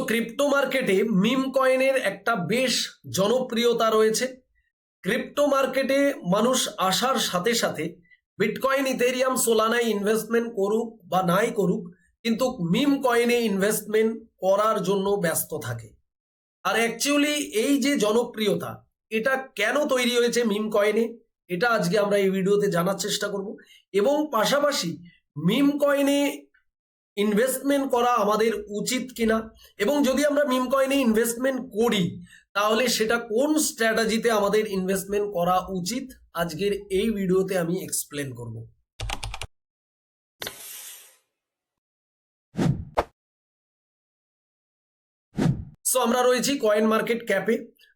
Crypto মার্কেটে মিম কয়েনের একটা বেশ জনপ্রিয়তা রয়েছে। ক্রিপ্টো মার্কেটে মানুষ আসার সাথে সাথে বিটকয়েন, ইথেরিয়াম, সোলানায় ইনভেস্টমেন্ট করুক বা নাই করুক, কিন্তু মিম কয়েনে ইনভেস্টমেন্ট করার জন্য ব্যস্ত থাকে। আর অ্যাকচুয়ালি এই যে জনপ্রিয়তা, এটা কেন তৈরি হয়েছে মিম কয়েনে, এটা আজকে আমরা এই ভিডিওতে জানার চেষ্টা করব। এবং পাশাপাশি মিম কয়েনে ইনভেস্টমেন্ট করা আমাদের উচিত কিনা, এবং যদি আমরা মিম কয়েনে ইনভেস্টমেন্ট করি তাহলে সেটা কোন স্ট্র্যাটেজিতে আমাদের ইনভেস্টমেন্ট করা উচিত, আজকের এই ভিডিওতে আমি এক্সপ্লেন করব। সো আমরা রয়েছি কয়েন মার্কেট ক্যাপে।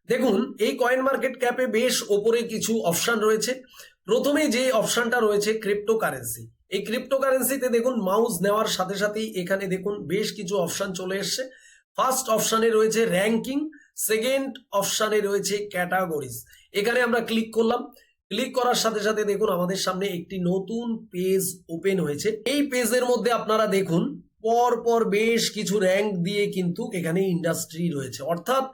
দেখুন, এই কয়েন মার্কেট ক্যাপে বেশ ওপরে কিছু অপশন রয়েছে। প্রথমে যে অপশনটা রয়েছে ক্রিপ্টো কারেন্সি। এই ক্রিপ্টো কারেন্সিতে দেখুন, মাউস নেওয়ার সাথে সাথেই এখানে দেখুন বেশ কিছু অপশন চলে এসছে। ফার্স্ট অপশনে রয়েছে র্যাঙ্কিং, সেকেন্ড অপশনে রয়েছে ক্যাটাগরিজ। এখানে আমরা ক্লিক করলাম। ক্লিক করার সাথে সাথে দেখুন আমাদের সামনে একটি নতুন পেজ ওপেন হয়েছে। এই পেজের মধ্যে আপনারা দেখুন পর পর বেশ কিছু র্যাঙ্ক দিয়ে কিন্তু এখানে ইন্ডাস্ট্রি রয়েছে। অর্থাৎ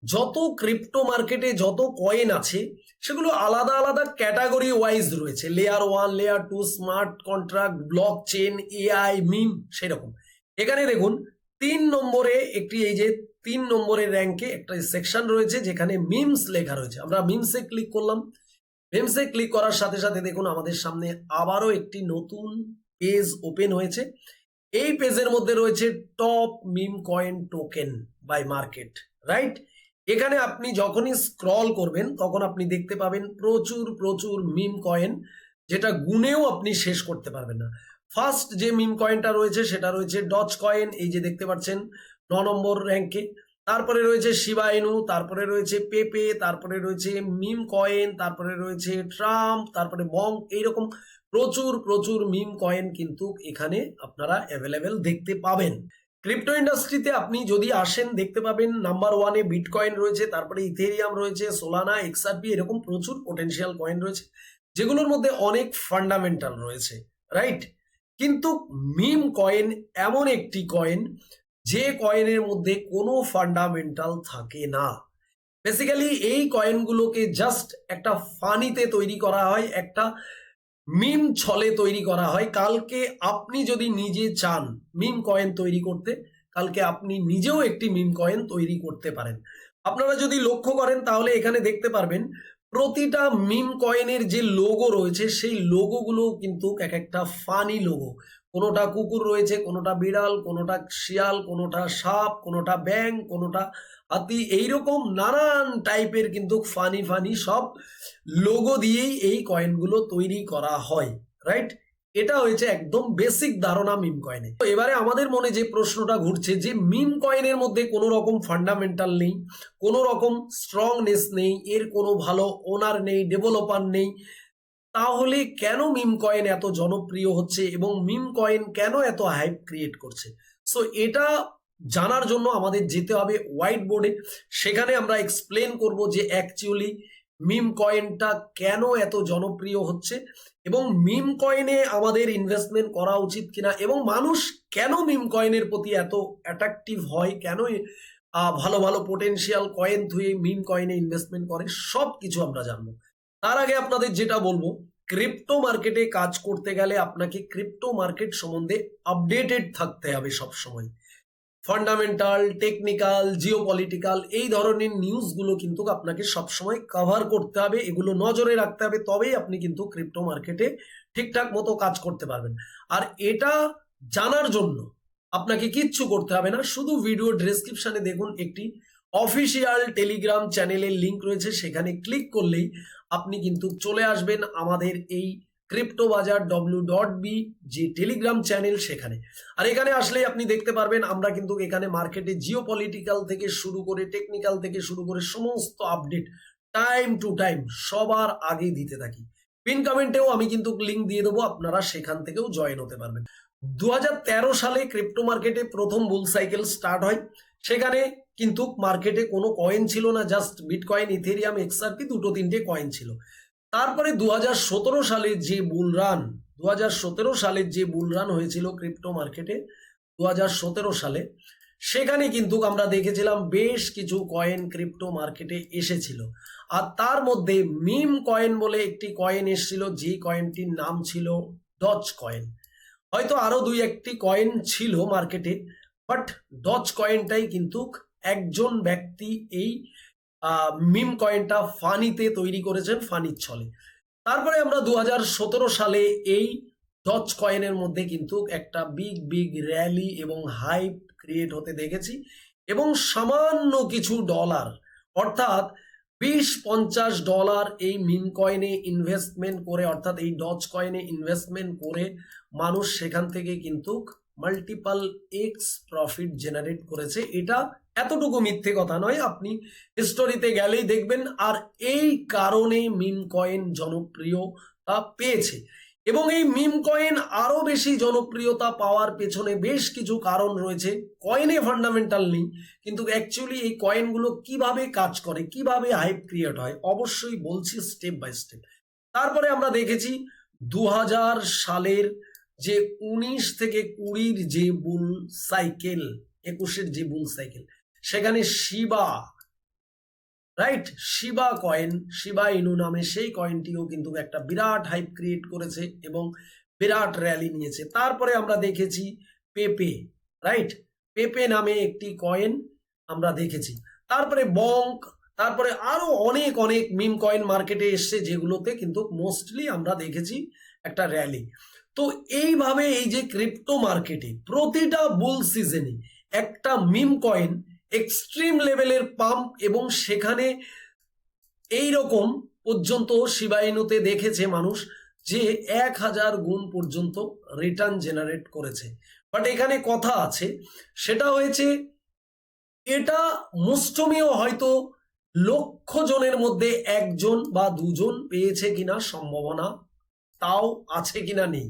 যত ক্রিপ্টো মার্কেটে যত কয়েন আছে সেগুলো আলাদা আলাদা ক্যাটাগরি ওয়াইজ রয়েছে। Layer 1, layer 2, smart contract, blockchain, AI, meme, সেরকম। এখানে দেখুন 3 নম্বরে একটি, এই যে 3 নম্বরের র্যাঙ্কে একটা সেকশন রয়েছে যেখানে মিমস লেখা রয়েছে। আমরা মিমসে ক্লিক করলাম। মিমসে ক্লিক করার সাথে সাথে দেখুন আমাদের সামনে আবারও একটি নতুন পেজ ওপেন হয়েছে। এই পেজের মধ্যে রয়েছে top meme coin token buy market, right? এখানে আপনি যখনই স্ক্রল করবেন তখন আপনি দেখতে পাবেন প্রচুর প্রচুর মিম কয়েন, যেটা গুনেও আপনি শেষ করতে পারবেন না। ফার্স্ট যে মিম কয়েনটা রয়েছে সেটা রয়েছে ডজ কয়েন, এই যে দেখতে পাচ্ছেন 9 নম্বর র্যাঙ্কে। তারপরে রয়েছে শিবা ইনু, তারপরে রয়েছে পেপে, তারপরে রয়েছে মিম কয়েন, তারপরে রয়েছে ট্রাম্প, তারপরে বং। এইরকম প্রচুর প্রচুর মিম কয়েন কিন্তু এখানে আপনারা অ্যাভেলেবেল দেখতে পাবেন। ক্রিপ্টো ইন্ডাস্ট্রিতে আপনি যদি আসেন দেখতে পাবেন নাম্বার 1-এ বিটকয়েন রয়েছে, তারপরে ইথেরিয়াম রয়েছে, সোলানা, এক্সআরপি, এরকম প্রচুর পোটেনশিয়াল কয়েন রয়েছে যেগুলোর মধ্যে অনেক ফান্ডামেন্টাল রয়েছে, রাইট? কিন্তু মিম কয়েন এমন একটি কয়েন যে কয়েনের মধ্যে কোনো ফান্ডামেন্টাল থাকে না। বেসিক্যালি এই কয়েনগুলোকে জাস্ট একটা ফানিতে তৈরি করা হয়, একটা মিম ছলে তৈরি করা হয়। কালকে আপনি যদি নিজে চান মিম কয়েন তৈরি করতে, কালকে আপনি নিজেও একটি মিম কয়েন তৈরি করতে পারেন। আপনারা যদি লক্ষ্য করেন তাহলে এখানে দেখতে পারবেন প্রতিটা মিম কয়েনের যে লোগো রয়েছে সেই লোগোগুলো কিন্তু এক একটা ফানি লোগো। কোনোটা কুকুর রয়েছে, কোনোটা বিড়াল, কোনোটা শিয়াল, কোনোটা সাপ, কোনোটা ব্যাং, কোনোটা হাতি, এইরকম নানান টাইপের কিন্তু ফানি ফানি সব লোগো দিয়েই এই কয়েনগুলো তৈরি করা হয়, রাইট? এটা হয়েছে একদম বেসিক ধারণা মিম কয়েনে। তো এবারে আমাদের মনে যে প্রশ্নটা ঘুরছে যে মিম কয়েনের মধ্যে কোনো রকম ফান্ডামেন্টাল নেই, কোনো রকম স্ট্রংনেস নেই, এর কোনো ভালো ওনার নেই, ডেভেলপার নেই, তাহলে কেন মিম কয়েন এত জনপ্রিয় হচ্ছে এবং মিম কয়েন কেন এত হাইপ ক্রিয়েট করছে? সো এটা জানার জন্য আমাদের যেতে হবে হোয়াইট বোর্ডে। সেখানে আমরা এক্সপ্লেন করব যে অ্যাকচুয়ালি মিম কয়েনটা কেন এত জনপ্রিয় হচ্ছে এবং মিম কয়েনে আমাদের ইনভেস্টমেন্ট করা উচিত কিনা, এবং মানুষ কেন মিম কয়েনের প্রতি এত অ্যাট্রাকটিভ হয়, কেন ভালো ভালো পোটেনশিয়াল কয়েন থুয়ে মিম কয়েনে ইনভেস্টমেন্ট করে, সব কিছু আমরা জানবো। তার আগে আপনাদের যেটা বলবো, ক্রিপ্টো মার্কেটে কাজ করতে গেলে আপনাকে ক্রিপ্টো মার্কেট সম্বন্ধে আপডেটেড থাকতে হবে সবসময়। ফান্ডামেন্টাল, টেকনিক্যাল, জিওপলিটিক্যাল এই ধরনের নিউজগুলো কিন্তু আপনাকে সবসময় কভার করতে হবে, এগুলো নজরে রাখতে হবে, তবেই আপনি কিন্তু ক্রিপ্টো মার্কেটে ঠিকঠাক মতো কাজ করতে পারবেন। আর এটা জানার জন্য আপনাকে কিচ্ছু করতে হবে না, শুধু ভিডিও ডেসক্রিপশনে দেখুন একটি অফিসিয়াল টেলিগ্রাম চ্যানেলের লিঙ্ক রয়েছে, সেখানে ক্লিক করলেই আপনি কিন্তু চলে আসবেন আমাদের এই ক্রিপ্টো বাজার w.b যে টেলিগ্রাম চ্যানেল, সেখানে। আর এখানে আসলেই আপনি দেখতে পারবেন আমরা কিন্তু এখানে মার্কেটে জিওপলিটিক্যাল থেকে শুরু করে টেকনিক্যাল থেকে শুরু করে সমস্ত আপডেট টাইম টু টাইম সবার আগে দিতে থাকি। পিন কমেন্টেও আমি কিন্তু লিঙ্ক দিয়ে দেবো, আপনারা সেখান থেকেও জয়েন হতে পারবেন। 2013 সালে ক্রিপ্টো মার্কেটে প্রথম বুল সাইকেল স্টার্ট হয়। সেখানে কিন্তু মার্কেটে কোনো কয়েন ছিল না, জাস্ট বিটকয়েন, ইথেরিয়াম, এক্সআরপি, 2-3টে কয়েন ছিল। তারপরে 2017 সালের যে বুল রান হয়েছিল ক্রিপ্টো মার্কেটে 2017 সালে, সেখানে কিন্তু আমরা দেখেছিলাম বেশ কিছু কয়েন ক্রিপ্টো মার্কেটে এসেছিল। আর তার মধ্যে মিম কয়েন বলে একটি কয়েন এসেছিল, যে কয়েনটির নাম ছিল ডজ কয়েন। হয়তো আরো দুই একটি কয়েন ছিল মার্কেটে, বাট ডজ কয়েনটাই কিন্তু একজন ব্যক্তি এই মিম কয়েনটা ফানিতে তৈরি করেছেন, ফানির ছলে। তারপরে আমরা 2017 সালে এই ডজ কয়েনের মধ্যে কিন্তু একটা বিগ বিগ র্যালি এবং হাইপ ক্রিয়েট হতে দেখেছি, এবং সামান্য কিছু ডলার, অর্থাৎ $20-50 এই মিম কয়েনে ইনভেস্টমেন্ট করে, অর্থাৎ এই ডজ কয়েনে ইনভেস্টমেন্ট করে মানুষ সেখান থেকে কিন্তু মাল্টিপাল এক্স প্রফিট জেনারেট করেছে। এটা এতটুকু মিথ্যে কথা নয়, আপনি হিস্টোরিতে গেলেই দেখবেন। আর এই কারণে মিম কয়েন জনপ্রিয়তা পেয়েছে, এবং এই মিম কয়েন আরো বেশি জনপ্রিয়তা পাওয়ার পেছনে বেশ কিছু কারণ রয়েছে। কয়েনে ফান্ডামেন্টাল নেই, কিন্তু অ্যাকচুয়ালি এই কয়েনগুলো কিভাবে কাজ করে, কিভাবে হাইপ ক্রিয়েট হয়, অবশ্যই বলছি স্টেপ বাই স্টেপ। তারপরে আমরা দেখেছি 2000 সালের যে 19 থেকে 20-র যে বুল সাইকেল, 21-এর যে বুল সাইকেল, সেখানে শিবা, রাইট, শিবা কয়েন, শিবা ইনু নামে সেই কয়েনটিও কিন্তু একটা বিরাট হাইপ ক্রিয়েট করেছে এবং বিরাট র্যালি নিয়েছে। তারপরে আমরা দেখেছি পেপে, রাইট, পেপে নামে একটি কয়েন আমরা দেখেছি। তারপরে বঙ্ক, তারপরে আরো অনেক অনেক মিম কয়েন মার্কেটে এসছে, যেগুলোতে কিন্তু মোস্টলি আমরা দেখেছি একটা র্যালি। তো এইভাবে এই যে ক্রিপ্টো মার্কেটে প্রতিটা বুল সিজনে একটা মিম কয়েন এক্সট্রিম লেভেলের পাম্প, এবং সেখানে এই রকম পর্যন্ত শিবা ইনুতে দেখেছে মানুষ যে 1000 গুণ পর্যন্ত রিটার্ন জেনারেট করেছে। বাট এখানে কথা আছে, সেটা হয়েছে এটা মুষ্টমীয় হয়তো লক্ষ জনের মধ্যে একজন বা দুজন পেয়েছে কিনা সম্ভাবনা তাও আছে কিনা নেই।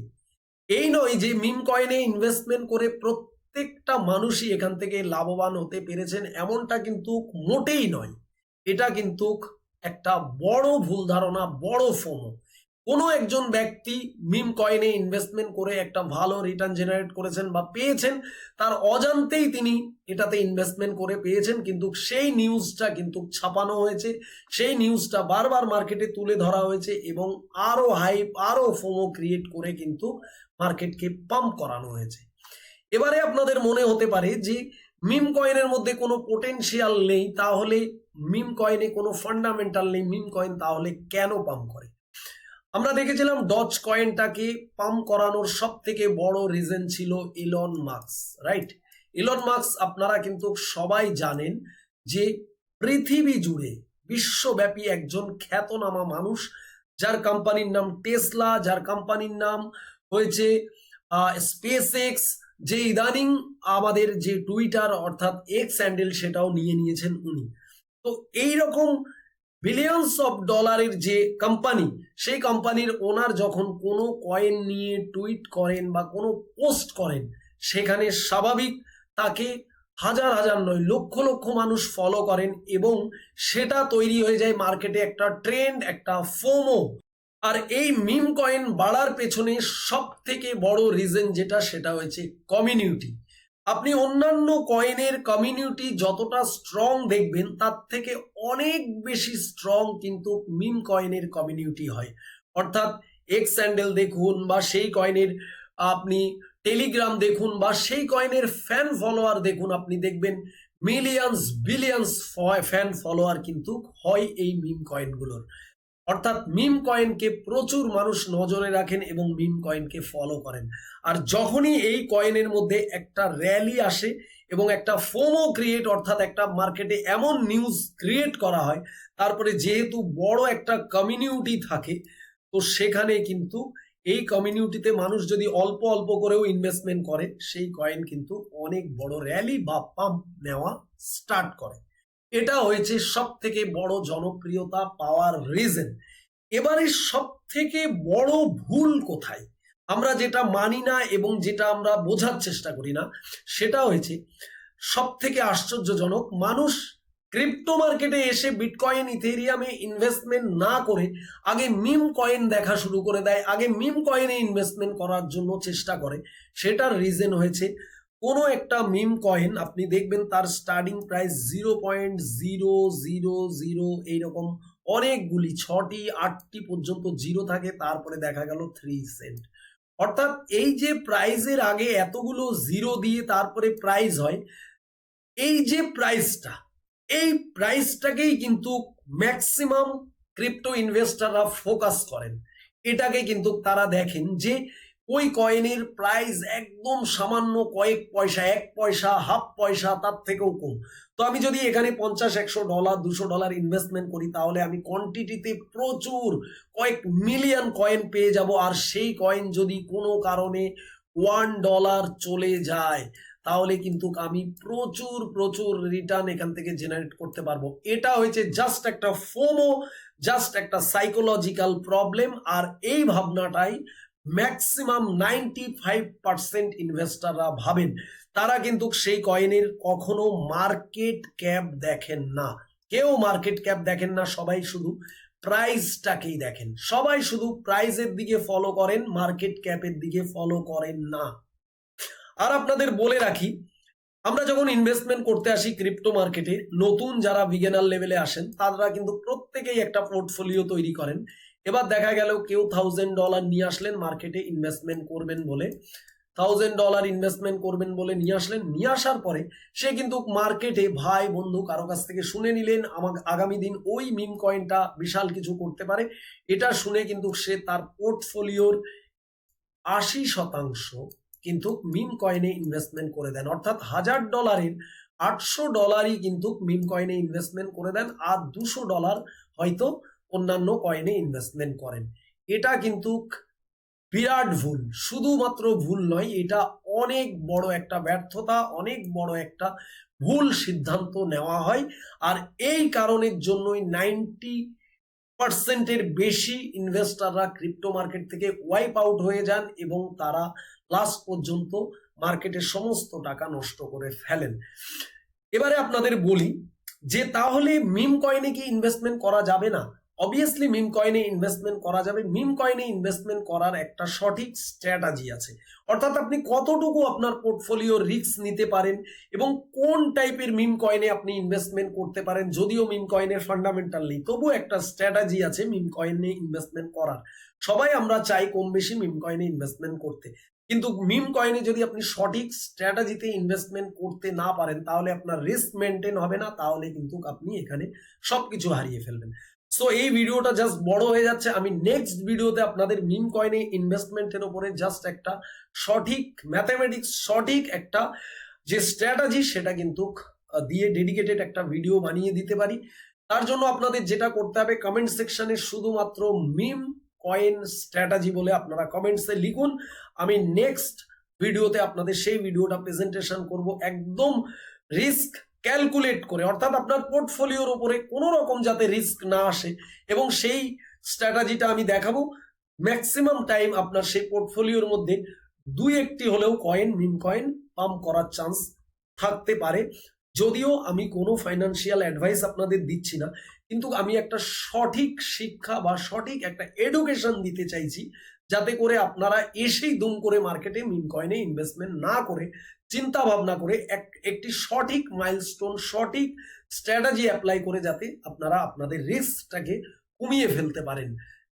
এই নয় যে মিম কয়েনে ইনভেস্টমেন্ট করে প্রত্যেকটা মানুষই এখান থেকে লাভবান হতে পেরেছেন, এমনটা কিন্তু মোটেই নয়। এটা কিন্তু একটা বড় ভুল ধারণা, বড় ফোমো। কোনো একজন ব্যক্তি মিম কয়েনে ইনভেস্টমেন্ট করে একটা ভালো রিটার্ন জেনারেট করেছেন বা পেয়েছেন, তার অজান্তেই তিনি এটাতে ইনভেস্টমেন্ট করে পেয়েছেন, কিন্তু সেই নিউজটা কিন্তু ছাপানো হয়েছে, সেই নিউজটা বারবার মার্কেটে তুলে ধরা হয়েছে, এবং আরো হাইপ, আরো ফোমো ক্রিয়েট করে কিন্তু মার্কেটকে পাম্প করানো হয়েছে। এবারে আপনাদের মনে হতে পারে যে মিম কয়েনের মধ্যে কোনো পোটেনশিয়াল নেই, তাহলে মিম কয়েনে কোনো ফান্ডামেন্টাল নেই, মিম কয়েন তাহলে কেন পাম্প করে? আমরা দেখেছিলাম ডজ কয়েনটাকে পাম্প করানোর সব থেকে বড় রিজন ছিল Elon Musk, right. Elon Musk আপনারা কিন্তু সবাই জানেন যে পৃথিবী জুড়ে বিশ্বব্যাপী একজন খ্যাতনামা মানুষ, যার কোম্পানির নাম টেসলা, যার কোম্পানির নাম হয়েছে স্পেস এক্স, যে ইদানিং আমাদের যে টুইটার অর্থাৎ এক্স হ্যান্ডেল সেটাও নিয়ে নিয়েছেন উনি। তো এইরকম বিলিয়নস অফ ডলারের যে কোম্পানি, সেই কোম্পানির ওনার যখন কোনো কয়েন নিয়ে টুইট করেন বা কোনো পোস্ট করেন, সেখানে স্বাভাবিক তাকে হাজার হাজার নয় লক্ষ লক্ষ মানুষ ফলো করেন, এবং সেটা তৈরি হয়ে যায় মার্কেটে একটা ট্রেন্ড, একটা ফোমো। আর এই মিম কয়েন বাড়ার পেছনে সব থেকে বড় রিজন যেটা, সেটা হয়েছে কমিউনিটি। আপনি অন্যান্য কয়েনের কমিউনিটি যতটা স্ট্রং দেখবেন, তার থেকে অনেক বেশি স্ট্রং কিন্তু মিম কয়েনের কমিউনিটি হয়। অর্থাৎ এক্স হ্যান্ডেল দেখুন, বা সেই কয়েনের আপনি টেলিগ্রাম দেখুন, বা সেই কয়েনের ফ্যান ফলোয়ার দেখুন, আপনি দেখবেন মিলিয়ন্স বিলিয়ন্স ফ্যান ফলোয়ার কিন্তু হয় এই মিম কয়েনগুলোর। অর্থাৎ মিম কয়েনকে প্রচুর মানুষ নজরে রাখেন এবং মিম কয়েনকে ফলো করেন। আর যখনই এই কয়েনের মধ্যে একটা র্যালি আসে এবং একটা ফোমো ক্রিয়েট, অর্থাৎ একটা মার্কেটে এমন নিউজ ক্রিয়েট করা হয়, তারপরে যেহেতু বড় একটা কমিউনিটি থাকে, তো সেখানে কিন্তু এই কমিউনিটিতে মানুষ যদি অল্প অল্প করেও ইনভেস্টমেন্ট করে, সেই কয়েন কিন্তু অনেক বড় র্যালি বা পাম্প নেওয়া স্টার্ট করে। এটা হয়েছে সব থেকে বড় জনপ্রিয়তা পাওয়ার রিজন। এবারে সব থেকে বড় ভুল কোথায়, আমরা যেটা মানি না এবং যেটা আমরা বোঝার চেষ্টা করি না, সেটা হয়েছে সব থেকে আশ্চর্যজনক, মানুষ ক্রিপ্টো মার্কেটে এসে বিটকয়েন ইথেরিয়ামে ইনভেস্টমেন্ট না করে আগে মিম কয়েন দেখা শুরু করে দেয়, আগে মিম কয়েনে ইনভেস্টমেন্ট করার জন্য চেষ্টা করে। সেটার রিজন হয়েছে কোনো একটা মিম কয়েন আপনি দেখবেন তার স্টার্টিং প্রাইস 0.000 এইরকম অনেকগুলি 6টি 8টি পর্যন্ত জিরো থাকে, তারপরে দেখা গেল 3 সেন্ট। অর্থাৎ এই যে প্রাইজের আগে এতগুলো জিরো দিয়ে তারপরে প্রাইস হয়, এই যে প্রাইসটা, এই প্রাইসটাকেই কিন্তু ম্যাক্সিমাম ক্রিপ্টো ইনভেস্টররা ফোকাস করেন। এটাকে কিন্তু তারা দেখেন যে ওই কয়েনের প্রাইস একদম সামান্য কয়েক পয়সা, 1 পয়সা, হাফ পয়সা, তার থেকেও কম। তো আমি যদি এখানে $50-100 $200 ইনভেস্টমেন্ট করি, তাহলে আমি কোয়ান্টিটিতে প্রচুর কয়েক মিলিয়ন কয়েন পেয়ে যাব। আর সেই কয়েন যদি কোনো কারণে $1 চলে যায়, তাহলে কিন্তু আমি প্রচুর প্রচুর রিটার্ন এখান থেকে জেনারেট করতে পারবো। এটা হয়েছে জাস্ট একটা ফোমো, জাস্ট একটা সাইকোলজিক্যাল প্রবলেম। আর এই ভাবনাটাই ম্যাক্সিমাম 95% ইনভেস্টররা ভাবেন। তারা কিন্তু সেই কয়েনের কখনো মার্কেট ক্যাপ দেখেন না। কেউ মার্কেট ক্যাপ দেখেন না, সবাই শুধু প্রাইসটাকেই দেখেন। সবাই শুধু প্রাইসের দিকে ফলো করেন, মার্কেট ক্যাপের দিকে ফলো করেন না। আর আপনাদের বলে রাখি, আমরা যখন ইনভেস্টমেন্ট করতে আসি ক্রিপ্টো মার্কেটে, নতুন যারা বিগিনার লেভেলে আসেন তারা কিন্তু প্রত্যেকেই একটা পোর্টফোলিও তৈরি করেন। এবার দেখা গেল কেউ $1000 নিয়ে আসলেন মার্কেটে ইনভেস্টমেন্ট করবেন বলে, $1000 ইনভেস্টমেন্ট করবেন বলে নিয়ে আসলেন। নিয়ে আসার পরে সে কিন্তু মার্কেটে ভাই বন্ধু কারো কাছ থেকে শুনে নিলেন আমার আগামী দিন ওই মিম কয়েনটা বিশাল কিছু করতে পারে। এটা শুনে কিন্তু সে তার পোর্টফোলিওর 80% কিন্তু মিম কয়েনে ইনভেস্টমেন্ট করে দেন। অর্থাৎ $1000-এর $800 কিন্তু মিম কয়েনে ইনভেস্টমেন্ট করে দেন, আর $200 হয়তো অন্যান্য কয়েনে ইনভেস্টমেন্ট করেন। এটা কিন্তু বিরাট ভুল। শুধুমাত্র ভুল নয়, এটা অনেক বড় একটা ব্যর্থতা, অনেক বড় একটা ভুল সিদ্ধান্ত নেওয়া হয়। আর এই কারণের জন্যই 90%-এর বেশি ইনভেস্টররা ক্রিপ্টো মার্কেট থেকে ওয়াইপ আউট হয়ে যান এবং তারা লাস্ট পর্যন্ত মার্কেটের সমস্ত টাকা নষ্ট করে ফেলেন। এবারে আপনাদের বলি যে তাহলে মিম কয়েনে কি ইনভেস্টমেন্ট করা যাবে না? অবভিয়াসলি মিম কয়েনে ইনভেস্টমেন্ট করা যাবে। মিম কয়েনে ইনভেস্টমেন্ট করার একটা সঠিক স্ট্র্যাটেজি আছে। অর্থাৎ আপনি কতটুকু আপনার পোর্টফোলিও রিস্ক নিতে পারেন এবং কোন টাইপের মিম কয়েনে আপনি ইনভেস্টমেন্ট করতে পারেন। যদিও মিম কয়েনের ফান্ডামেন্টাল নেই, তবু একটা স্ট্র্যাটেজি আছে মিম কয়েনে ইনভেস্টমেন্ট করার। সবাই আমরা চাই কম বেশি মিম কয়েনে ইনভেস্টমেন্ট করতে, কিন্তু মিম কয়েনে যদি আপনি সঠিক স্ট্র্যাটেজিতে ইনভেস্টমেন্ট করতে না পারেন, তাহলে আপনার রিস্ক মেনটেন হবে না, তাহলে কিন্তু আপনি এখানে সবকিছু হারিয়ে ফেলবেন। সো এই ভিডিওটা জাস্ট বড় হয়ে যাচ্ছে। আমি নেক্সট ভিডিওতে আপনাদের মিম কয়েনে ইনভেস্টমেন্টের উপরে জাস্ট একটা সঠিক ম্যাথমেটিক্স, সঠিক একটা যে স্ট্র্যাটেজি সেটা কিন্তু দিয়ে ডেডিকেটেড একটা ভিডিও বানিয়ে দিতে পারি। তার জন্য আপনাদের যেটা করতে হবে, কমেন্ট সেকশনে শুধুমাত্র মিম কয়েন স্ট্র্যাটেজি বলে আপনারা কমেন্টসে লিখুন। আমি নেক্সট ভিডিওতে আপনাদের সেই ভিডিওটা প্রেজেন্টেশন করব একদম রিস্ক ক্যালকুলেট করে। অর্থাৎ আপনার পোর্টফোলিওর উপরে কোনো রকম যাতে রিস্ক না আসে, এবং সেই স্ট্র্যাটেজিটা আমি দেখাবো। ম্যাক্সিমাম টাইম আপনার সেই পোর্টফোলিওর মধ্যে 2-1টি হলেও কয়েন, মিম কয়েন পাম্প করার চান্স থাকতে পারে। যদিও আমি কোনো ফাইন্যান্সিয়াল অ্যাডভাইস আপনাদের দিচ্ছি না, কিন্তু আমি একটা সঠিক শিক্ষা বা সঠিক একটা এডুকেশন দিতে চাইছি, যাতে করে আপনারা এসেই দুম করে মার্কেটে মিম কয়েনে ইনভেস্টমেন্ট না করে চিন্তা ভাবনা করে একটি সঠিক মাইলস্টোন, সঠিক স্ট্র্যাটেজি অ্যাপ্লাই করে যাতে আপনারা আপনাদের রিস্কটাকে কমিয়ে ফেলতে পারেন।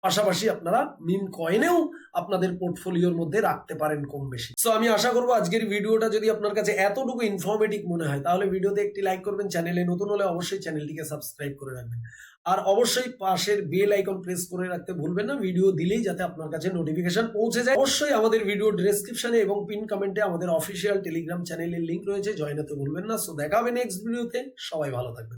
পাশাপাশি আপনারা মিম কয়েনেও আপনাদের পোর্টফোলিওর মধ্যে রাখতে পারেন কম বেশি। সো আমি আশা করবো আজকের ভিডিওটা যদি আপনার কাছে এতটুকু ইনফরমেটিভ মনে হয়, তাহলে ভিডিওতে একটি লাইক করবেন। চ্যানেলে নতুন হলে অবশ্যই চ্যানেলটিকে সাবস্ক্রাইব করে রাখবেন, আর অবশ্যই পাশের বেল আইকন প্রেস করে রাখতে ভুলবেন না, ভিডিও দিলেই যাতে আপনার কাছে নোটিফিকেশন পৌঁছে যায়। অবশ্যই আমাদের ভিডিও ডেসক্রিপশনে এবং পিন কমেন্টে আমাদের অফিসিয়াল টেলিগ্রাম চ্যানেলের লিংক রয়েছে, জয়েন হতে ভুলবেন না। সো দেখা হবে নেক্সট ভিডিওতে। সবাই ভালো থাকবেন।